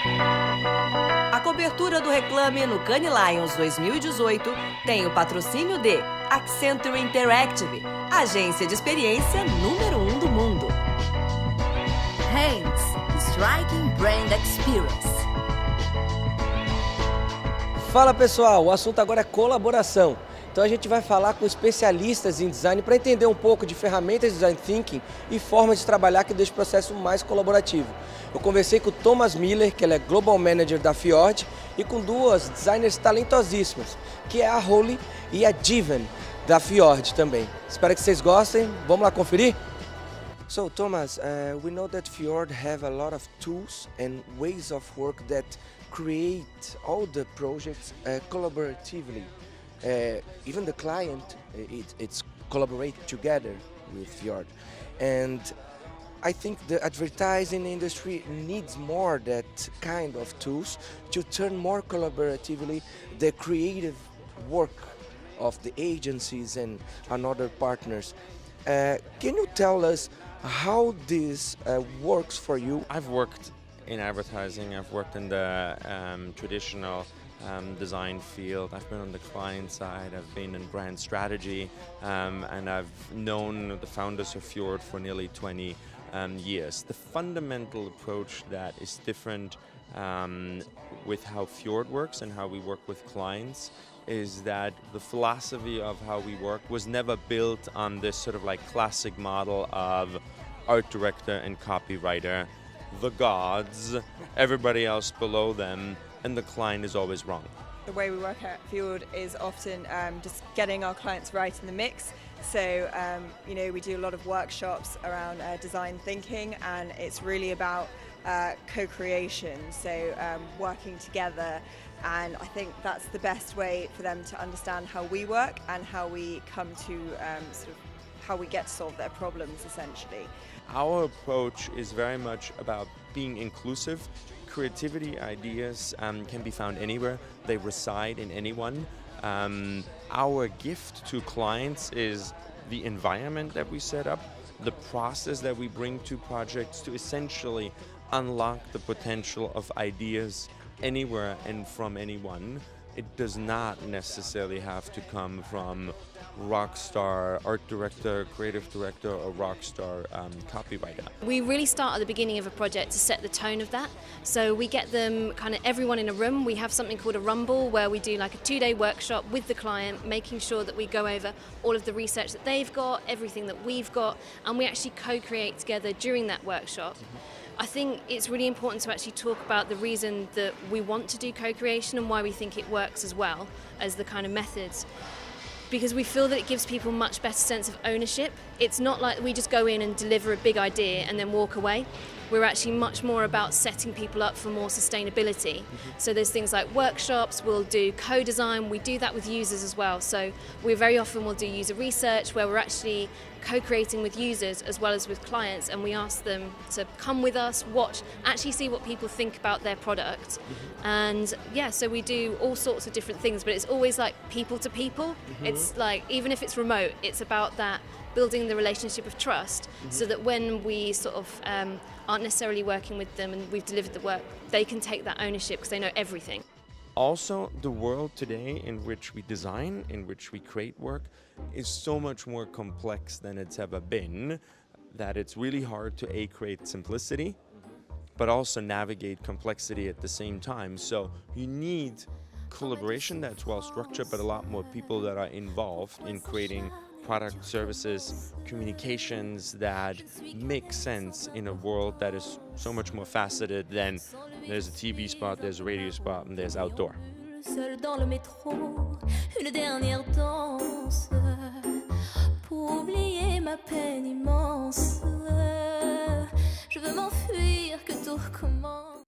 A cobertura do Reclame no Cannes Lions 2018 tem o patrocínio de Accenture Interactive, agência de experiência número 1 do mundo. Hands, Striking Brand Experience. Fala pessoal, o assunto agora é colaboração. Então a gente vai falar com especialistas em design para entender um pouco de ferramentas de design thinking e formas de trabalhar que deixam o processo mais colaborativo. Eu conversei com o Thomas Miller, que ele é Global Manager da Fjord, e com duas designers talentosíssimas, que é a Holly e a Jiven, da Fjord também. Espero que vocês gostem. Vamos lá conferir? So Thomas, we know that Fjord have a lot of tools and ways of work that create all the projects collaboratively. Even the client, it's collaborate together with Fjord. And I think the advertising industry needs more that kind of tools to turn more collaboratively the creative work of the agencies and other partners. Can you tell us how this works for you? I've worked in advertising, I've worked in the traditional design field. I've been on the client side, I've been in brand strategy, and I've known the founders of Fjord for nearly 20 years. The fundamental approach that is different with how Fjord works and how we work with clients is that the philosophy of how we work was never built on this sort of like classic model of art director and copywriter, the gods, everybody else below them, and the client is always wrong. The way we work at Fjord is often just getting our clients right in the mix. So, we do a lot of workshops around design thinking, and it's really about co-creation, so working together. And I think that's the best way for them to understand how we work and how we come to how we get to solve their problems, essentially. Our approach is very much about being inclusive. Creativity ideas can be found anywhere. They reside in anyone. Our gift to clients is the environment that we set up, the process that we bring to projects to essentially unlock the potential of ideas anywhere and from anyone. It does not necessarily have to come from rock star art director, creative director, or rock star copywriter. We really start at the beginning of a project to set the tone of that. So we get them kind of everyone in a room. We have something called a rumble where we do like a 2-day workshop with the client, making sure that we go over all of the research that they've got, everything that we've got, and we actually co-create together during that workshop. I think it's really important to actually talk about the reason that we want to do co-creation and why we think it works as well as the kind of methods. Because we feel that it gives people a much better sense of ownership. It's not like we just go in and deliver a big idea and then walk away. We're actually much more about setting people up for more sustainability. So there's things like workshops, we'll do co-design, we do that with users as well. So we very often will do user research where we're actually co-creating with users as well as with clients, and we ask them to come with us, watch, actually see what people think about their product. And yeah, so we do all sorts of different things, but it's always like people to people. It's like, even if it's remote, it's about that building the relationship of trust so that when we sort of aren't necessarily working with them and we've delivered the work, they can take that ownership because they know everything. Also, the world today in which we design, in which we create work, is so much more complex than it's ever been, that it's really hard to create simplicity, but also navigate complexity at the same time. So you need collaboration that's well structured, but a lot more people that are involved in creating product, services, communications that make sense in a world that is so much more faceted than there's a TV spot, there's a radio spot, and there's outdoor. Seul dans le métro, une dernière danse pour oublier ma peine immense. Je veux m'enfuir, que tout recommence.